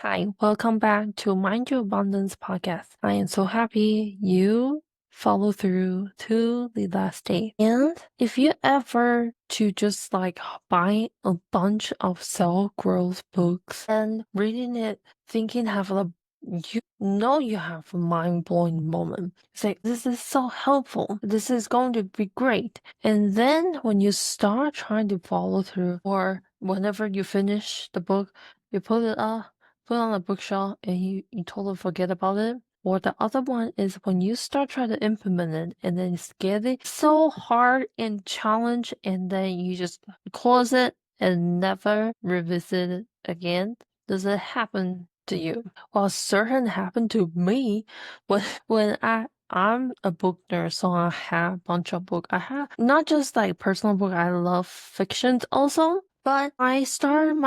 Hi, welcome back to Mind Your Abundance podcast. I am so happy you follow through to the last day. And if you ever to just buy a bunch of self-growth books and reading it, thinking you know you have a mind-blowing moment. It's like, this is so helpful. This is going to be great. And then when you start trying to follow through, or whenever you finish the book, you put it on a bookshelf and you totally forget about it. Or the other one is when you start trying to implement it and then it's getting so hard and challenge and then you just close it and never revisit it again. Does it happen to you? Well, certain happened to me when I'm a book nerd, so I have a bunch of books. I have not just like personal book, I love fictions also. But I started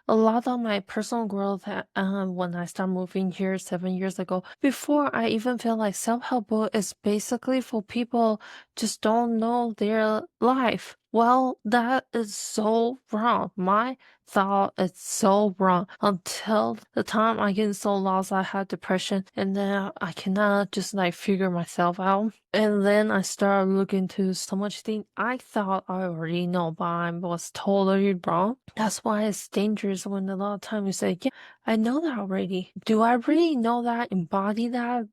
a lot of my personal growth when I started moving here 7 years ago. Before I even feel like self-help book is basically for people just don't know their life. Well, that is so wrong. My thought is so wrong until the time I get so lost I had depression and then I cannot just figure myself out. And then I started looking to so much things I thought I already know, but I was totally wrong. That's why it's dangerous when a lot of times you say, yeah, I know that already. Do I really know that, embody that,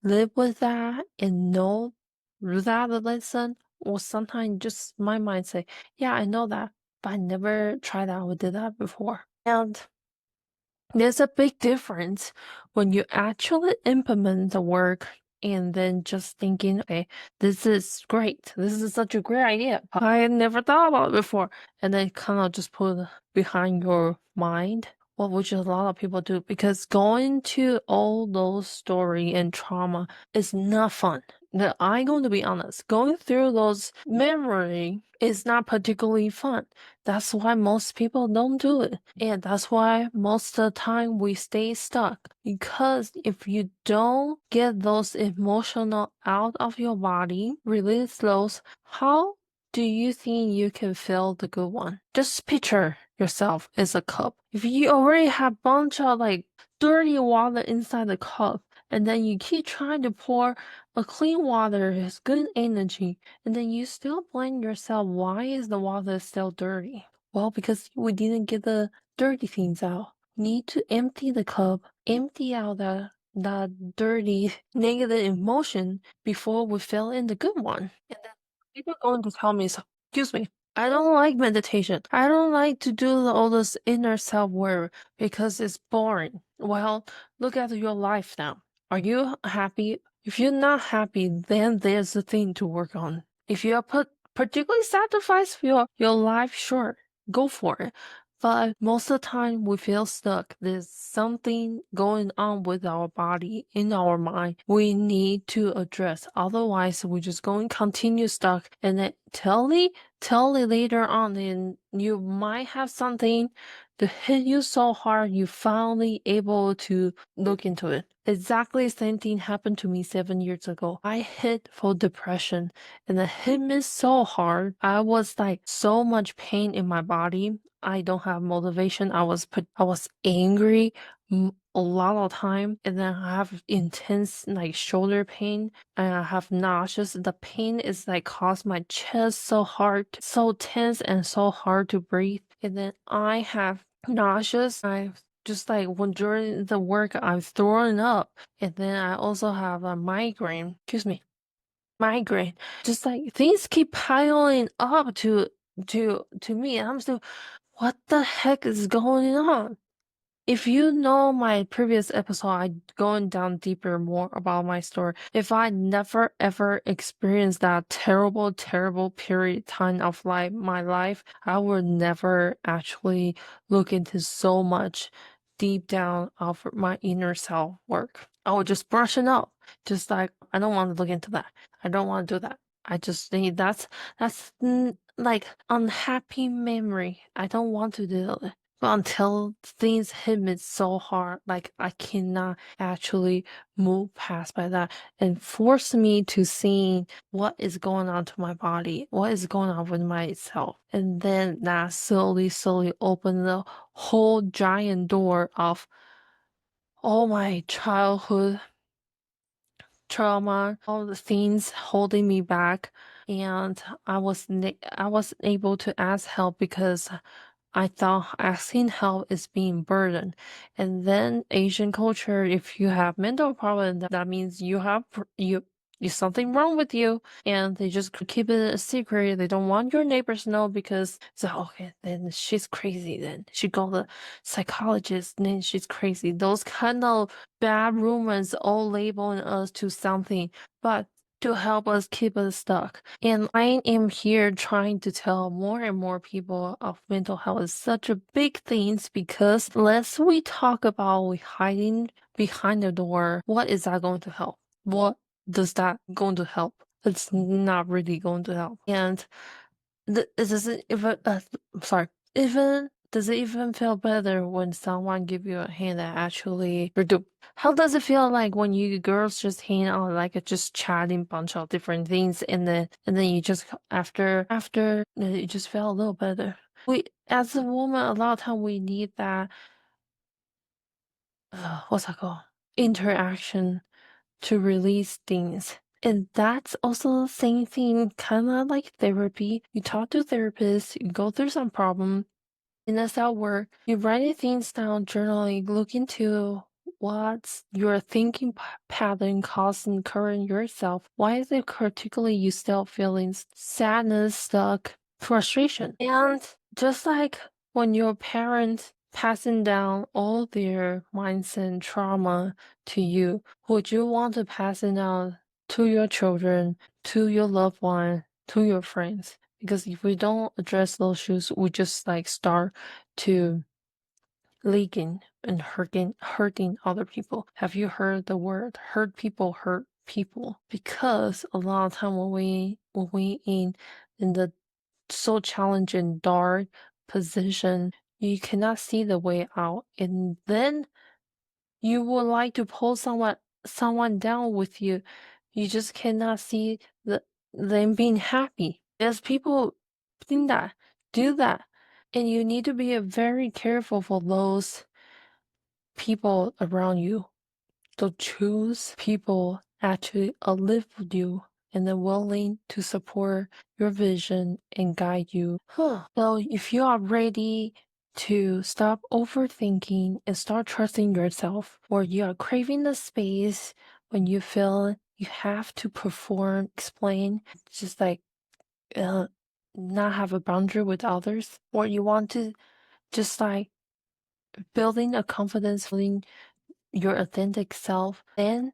live with that, and know that the lesson? Or sometimes just my mind say, yeah, I know that, but I never tried that or did that before. And there's a big difference when you actually implement the work and then just thinking, okay, this is great. This is such a great idea. I had never thought about it before. And then kind of just put it behind your mind, well, which a lot of people do, because going to all those story and trauma is not fun. I'm going to be honest, going through those memory is not particularly fun. That's why most people don't do it. And that's why most of the time we stay stuck. Because if you don't get those emotional out of your body, release those, how do you think you can feel the good one? Just picture yourself as a cup. If you already have bunch of dirty water inside the cup, and then you keep trying to pour a clean water is good energy, and then you still blame yourself, why is the water still dirty? Well, because we didn't get the dirty things out. Need to empty the cup, empty out that dirty negative emotion before we fill in the good one. And then people are going to tell me, excuse me, I don't like meditation. I don't like to do all this inner self work because it's boring. Well, look at your life now. Are you happy? If you're not happy, then there's a thing to work on. If you are particularly sacrifice your life, sure, go for it. But most of the time we feel stuck. There's something going on with our body, in our mind. We need to address. Otherwise, we're just going to continue stuck. And then tell it later on, and you might have something to hit you so hard you finally able to look into it. Exactly the same thing happened to me 7 years ago. I hit for depression and it hit me so hard. I was so much pain in my body. I don't have motivation. I was angry a lot of time, and then I have intense shoulder pain, and I have nauseous. The pain is caused my chest so hard, so tense, and so hard to breathe. And then I have nauseous. I just when during the work I'm throwing up, and then I also have a migraine. Excuse me, migraine. Just things keep piling up to me, and I'm still, what the heck is going on? If you know my previous episode, I going down deeper more about my story. If I never ever experienced that terrible, terrible period time of my life, I would never actually look into so much deep down of my inner self work. I would just brush it up. Just I don't want to look into that. I don't want to do that. I just think that's unhappy memory. I don't want to do it. But until things hit me so hard, I cannot actually move past by that and force me to see what is going on to my body, what is going on with myself. And then that slowly opened the whole giant door of all my childhood trauma, all the things holding me back, and I wasn't able to ask help because I thought asking help is being burdened. And then Asian culture, if you have mental problem, that means you something wrong with you, and they just keep it a secret. They don't want your neighbors to know because so okay, then she's crazy. Then she go to psychologist, then she's crazy. Those kind of bad rumors all labeling us to something, but to help us keep us stuck. And I am here trying to tell more and more people of mental health is such a big thing because unless we talk about we hiding behind the door, what is that going to help? What does that going to help? It's not really going to help. And does it even sorry, even does it even feel better when someone give you a hand that actually do? How does it feel like when you girls just hang out like just chatting bunch of different things and then you just after you just feel a little better. We as a woman a lot of time we need that what's that called? Interaction to release things. And that's also the same thing, kind of like therapy. You talk to therapists, you go through some problem, and that's how work. You write things down, journaling, look into what's your thinking pattern causing current yourself. Why is it particularly you still feeling sadness, stuck, frustration? And just like when your parents passing down all their mindset and trauma to you, would you want to pass it down to your children, to your loved one, to your friends? Because if we don't address those issues, we just like start to leaking and hurting other people. Have you heard the word hurt people hurt people? Because a lot of time when we in the so challenging dark position, you cannot see the way out, and then you would like to pull someone down with you. You just cannot see them being happy. There's people think that, do that. And you need to be very careful for those people around you. So choose people actually live with you and they're willing to support your vision and guide you. So if you are ready to stop overthinking and start trusting yourself, or you are craving the space when you feel you have to perform, explain, just like uh, not have a boundary with others, or you want to just like building a confidence, feeling your authentic self, then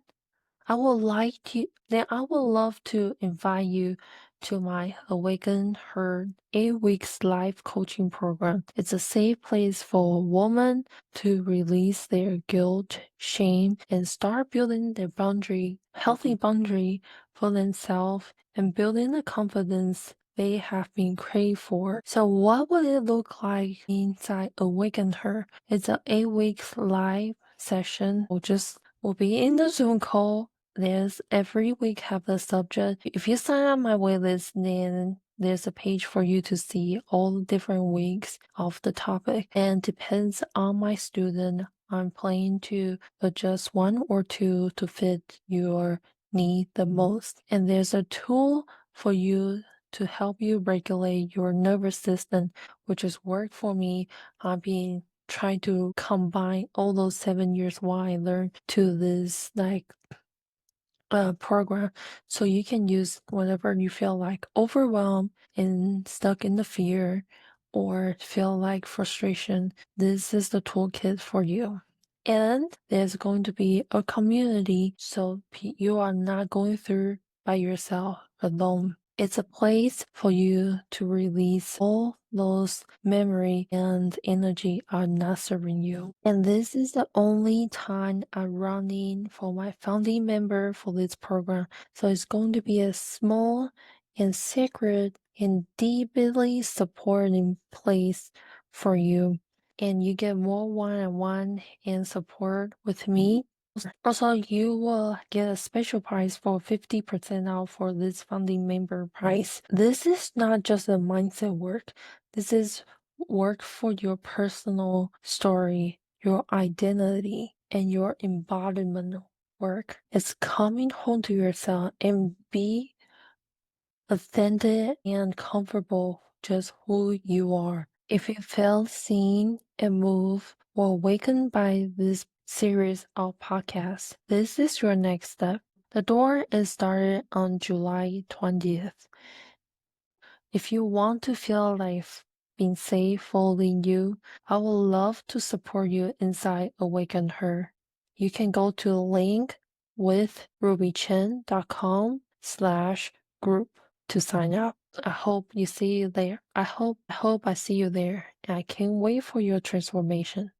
I would love to invite you to my Awaken Her 8 weeks live coaching program. It's a safe place for women to release their guilt, shame, and start building their healthy boundary for themselves and building the confidence they have been craved for. So what would it look like inside Awaken Her? It's an 8 weeks live session. We'll be in the Zoom call. There's every week have a subject. If you sign up my waitlist, then there's a page for you to see all the different weeks of the topic. And depends on my student, I'm planning to adjust one or two to fit your need the most. And there's a tool for you to help you regulate your nervous system, which has worked for me. I've been trying to combine all those 7 years what I learned to this like program, so you can use whenever you feel like overwhelmed and stuck in the fear or feel like frustration. This is the toolkit for you. And there's going to be a community so you are not going through by yourself alone. It's a place for you to release all those memory and energy are not serving you. And this is the only time I'm running for my founding member for this program. So it's going to be a small and sacred and deeply supporting place for you. And you get more one-on-one and support with me. Also, you will get a special price for 50% off for this founding member price. This is not just a mindset work. This is work for your personal story, your identity. and your embodiment work is coming home to yourself and be authentic and comfortable just who you are. If you feel seen and moved or awakened by this series of podcasts, this is your next step. The door is started on July 20th. If you want to feel like being safe following you, I would love to support you inside Awaken Her. You can go to link with rubychen.com/group to sign up. I hope you see you there. I hope I see you there. And I can't wait for your transformation.